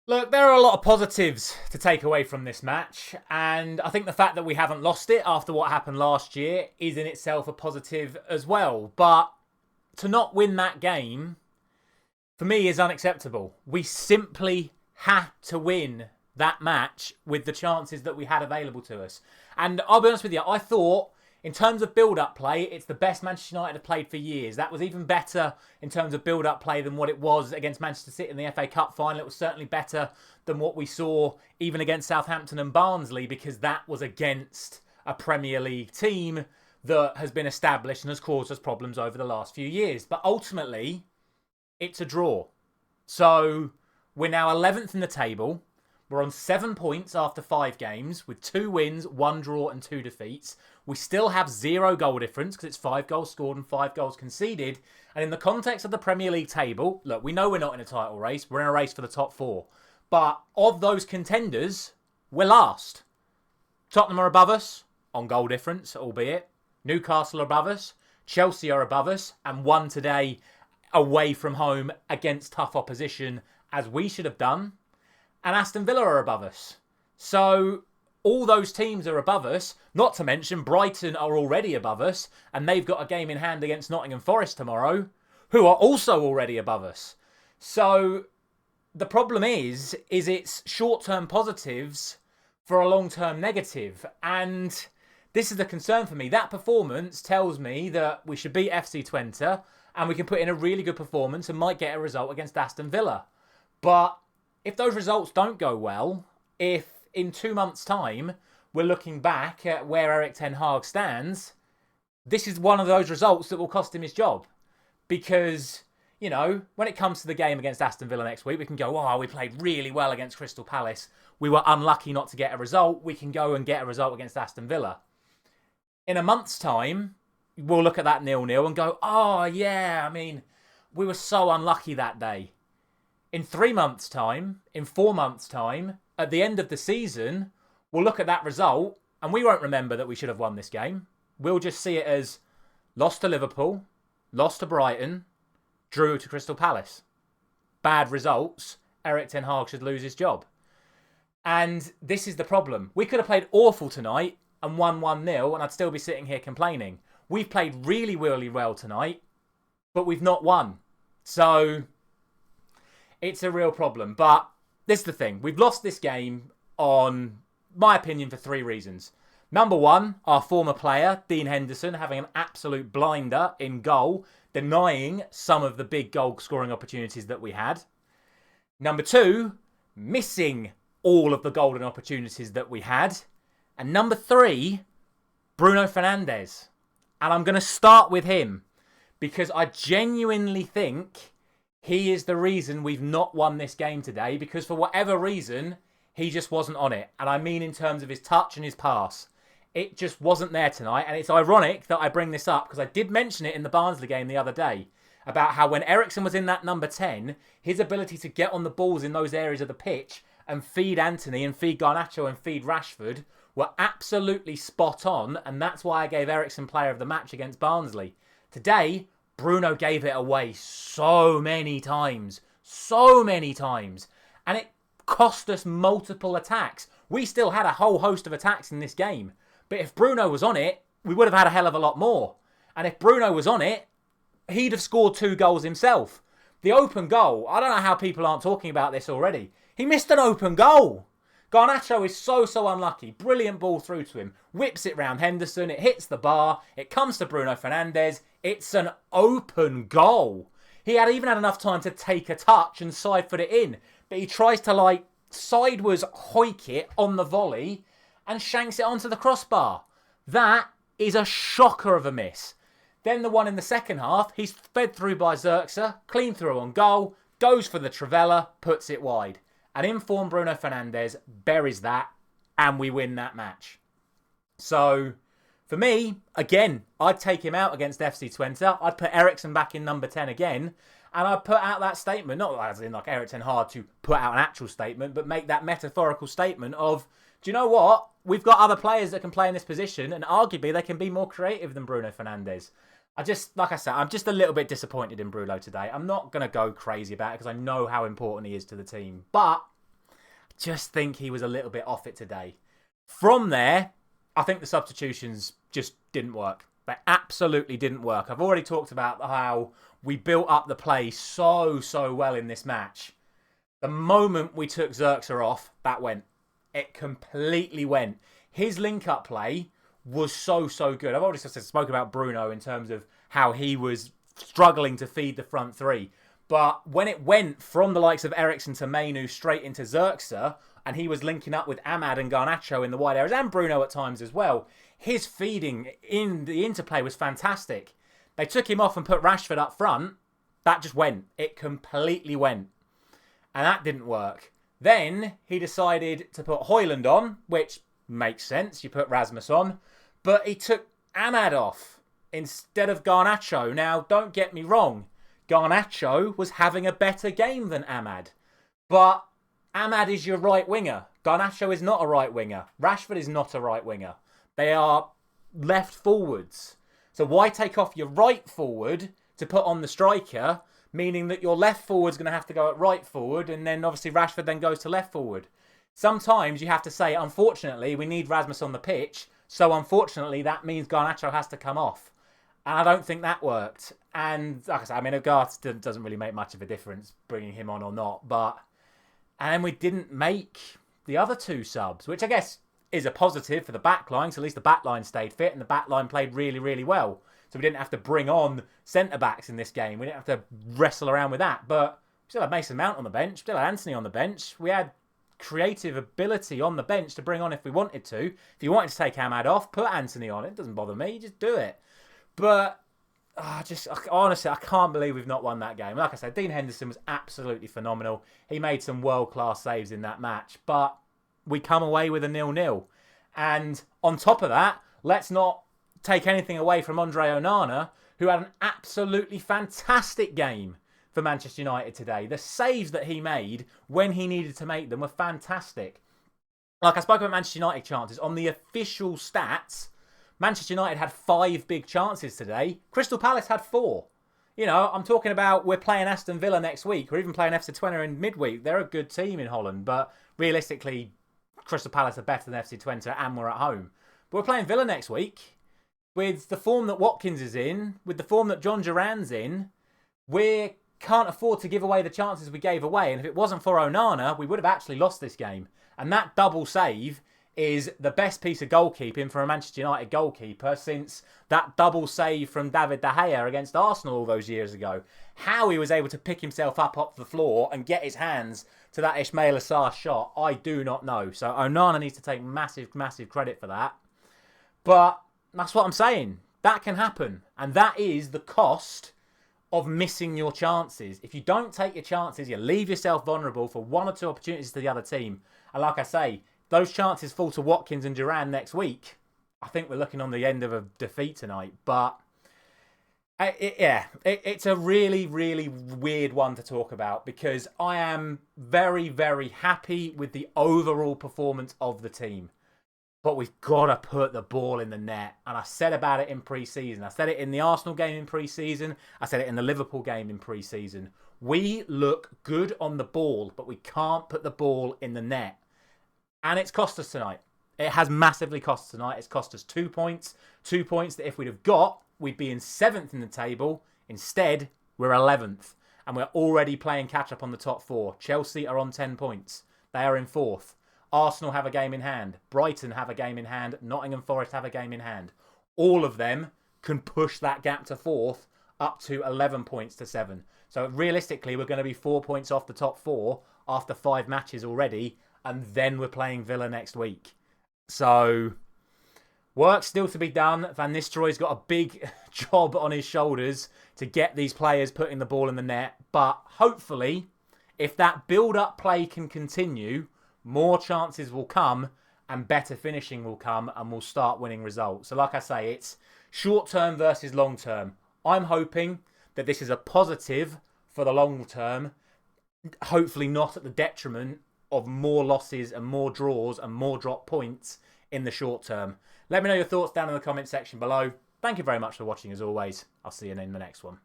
Look, there are a lot of positives to take away from this match, and I think the fact that we haven't lost it after what happened last year is in itself a positive as well. But to not win that game, for me, is unacceptable. We simply had to win that match with the chances that we had available to us. And I'll be honest with you, I thought in terms of build-up play, it's the best Manchester United have played for years. That was even better in terms of build-up play than what it was against Manchester City in the FA Cup final. It was certainly better than what we saw even against Southampton and Barnsley, because that was against a Premier League team that has been established and has caused us problems over the last few years. But ultimately, it's a draw. So we're now 11th in the table. We're on 7 points after 5 games with 2 wins, 1 draw and 2 defeats. We still have 0 goal difference because it's 5 goals scored and 5 goals conceded. And in the context of the Premier League table, look, we know we're not in a title race. We're in a race for the top 4. But of those contenders, we're last. Tottenham are above us on goal difference, albeit. Newcastle are above us. Chelsea are above us. And won today away from home against tough opposition, as we should have done. And Aston Villa are above us. So all those teams are above us. Not to mention Brighton are already above us, and they've got a game in hand against Nottingham Forest tomorrow, who are also already above us. So the problem is it's short-term positives for a long-term negative. And this is the concern for me. That performance tells me that we should beat FC Twente and we can put in a really good performance and might get a result against Aston Villa. But if those results don't go well, if in 2 months' time we're looking back at where Erik ten Hag stands, this is one of those results that will cost him his job. Because, you know, when it comes to the game against Aston Villa next week, we can go, oh, we played really well against Crystal Palace. We were unlucky not to get a result. We can go and get a result against Aston Villa. In a month's time, we'll look at that 0-0 and go, oh, yeah, I mean, we were so unlucky that day. In 3 months' time, in 4 months' time, at the end of the season, we'll look at that result and we won't remember that we should have won this game. We'll just see it as lost to Liverpool, lost to Brighton, drew to Crystal Palace. Bad results. Erik ten Hag should lose his job. And this is the problem. We could have played awful tonight and won 1-0 and I'd still be sitting here complaining. We've played really, really well tonight, but we've not won. So it's a real problem. But this is the thing. We've lost this game on my opinion for 3 reasons. Number 1, our former player, Dean Henderson, having an absolute blinder in goal, denying some of the big goal scoring opportunities that we had. Number 2, missing all of the golden opportunities that we had. And number 3, Bruno Fernandes. And I'm going to start with him because I genuinely think he is the reason we've not won this game today, because for whatever reason, he just wasn't on it. And I mean in terms of his touch and his pass. It just wasn't there tonight. And it's ironic that I bring this up because I did mention it in the Barnsley game the other day about how when Eriksen was in that number 10, his ability to get on the balls in those areas of the pitch and feed Anthony and feed Garnacho and feed Rashford were absolutely spot on. And that's why I gave Eriksen player of the match against Barnsley. Today, Bruno gave it away so many times. And it cost us multiple attacks. We still had a whole host of attacks in this game. But if Bruno was on it, we would have had a hell of a lot more. And if Bruno was on it, he'd have scored 2 goals himself. The open goal, I don't know how people aren't talking about this already. He missed an open goal. Garnacho is so unlucky. Brilliant ball through to him. Whips it round Henderson. It hits the bar. It comes to Bruno Fernandes. It's an open goal. He had even had enough time to take a touch and side foot it in. But he tries to sideways hoik it on the volley and shanks it onto the crossbar. That is a shocker of a miss. Then the one in the second half, he's fed through by Xerxes, clean through on goal, goes for the Trivela, puts it wide. And in-form Bruno Fernandes buries that, and we win that match. So, for me, again, I'd take him out against FC Twente. I'd put Eriksen back in number 10 again, and I'd put out that statement, not as in like Erik ten Hag to put out an actual statement, but make that metaphorical statement of, do you know what? We've got other players that can play in this position, and arguably they can be more creative than Bruno Fernandes. Like I said, I'm just a little bit disappointed in Bruno today. I'm not going to go crazy about it because I know how important he is to the team. But just think he was a little bit off it today. From there, I think the substitutions just didn't work. They absolutely didn't work. I've already talked about how we built up the play so well in this match. The moment we took Xerxes off, that went. It completely went. His link-up play was so good. I've already spoken about Bruno in terms of how he was struggling to feed the front three. But when it went from the likes of Eriksen to Mainu straight into Xerxes, and he was linking up with Ahmad and Garnacho in the wide areas, and Bruno at times as well, his feeding in the interplay was fantastic. They took him off and put Rashford up front. That just went. It completely went. And that didn't work. Then he decided to put Højlund on, which makes sense. You put Rasmus on. But he took Ahmad off instead of Garnacho. Now, don't get me wrong. Garnacho was having a better game than Ahmad. But Ahmad is your right winger. Garnacho is not a right winger. Rashford is not a right winger. They are left forwards. So why take off your right forward to put on the striker, meaning that your left forward's going to have to go at right forward, and then obviously Rashford then goes to left forward. Sometimes you have to say, unfortunately, we need Rasmus on the pitch, so unfortunately that means Garnacho has to come off. And I don't think that worked. And like I said, I mean, Odegaard doesn't really make much of a difference bringing him on or not. And we didn't make the other two subs, which I guess is a positive for the backline. So at least the backline stayed fit and the backline played really well. So we didn't have to bring on centre-backs in this game. We didn't have to wrestle around with that. But we still had Mason Mount on the bench. We still had Anthony on the bench. We had creative ability on the bench to bring on if we wanted to. If you wanted to take Ahmad off, put Anthony on. It doesn't bother me. Just do it. But honestly, I can't believe we've not won that game. Like I said, Dean Henderson was absolutely phenomenal. He made some world-class saves in that match. But we come away with a 0-0. And on top of that, let's not take anything away from Andre Onana, who had an absolutely fantastic game for Manchester United today. The saves that he made when he needed to make them were fantastic. Like I spoke about Manchester United chances, on the official stats, Manchester United had 5 big chances today. Crystal Palace had 4. You know, I'm talking about we're playing Aston Villa next week. We're even playing FC Twente in midweek. They're a good team in Holland, but realistically, Crystal Palace are better than FC Twente and we're at home. But we're playing Villa next week. With the form that Watkins is in, with the form that John Duran's in, we can't afford to give away the chances we gave away. And if it wasn't for Onana, we would have actually lost this game. And that double save is the best piece of goalkeeping for a Manchester United goalkeeper since that double save from David De Gea against Arsenal all those years ago. How he was able to pick himself up off the floor and get his hands to that Ismail Assar shot, I do not know. So Onana needs to take massive credit for that. But that's what I'm saying. That can happen. And that is the cost of missing your chances. If you don't take your chances, you leave yourself vulnerable for 1 or 2 opportunities to the other team. And like I say, those chances fall to Watkins and Duran next week. I think we're looking on the end of a defeat tonight. But it's a really weird one to talk about because I am very happy with the overall performance of the team. But we've got to put the ball in the net. And I said about it in pre-season. I said it in the Arsenal game in pre-season. I said it in the Liverpool game in pre-season. We look good on the ball, but we can't put the ball in the net. And it's cost us tonight. It has massively cost us tonight. It's cost us 2 points. 2 points that if we'd have got, we'd be in 7th in the table. Instead, we're 11th. And we're already playing catch-up on the top 4. Chelsea are on 10 points. They are in 4th. Arsenal have a game in hand. Brighton have a game in hand. Nottingham Forest have a game in hand. All of them can push that gap to 4th up to 11 points to 7. So realistically, we're going to be 4 points off the top 4 after 5 matches already. And then we're playing Villa next week. So work still to be done. Van Nistelrooy's got a big job on his shoulders to get these players putting the ball in the net. But hopefully, if that build-up play can continue, more chances will come and better finishing will come and we'll start winning results. So like I say, it's short-term versus long-term. I'm hoping that this is a positive for the long-term, hopefully not at the detriment of more losses and more draws and more drop points in the short-term. Let me know your thoughts down in the comment section below. Thank you very much for watching as always. I'll see you in the next one.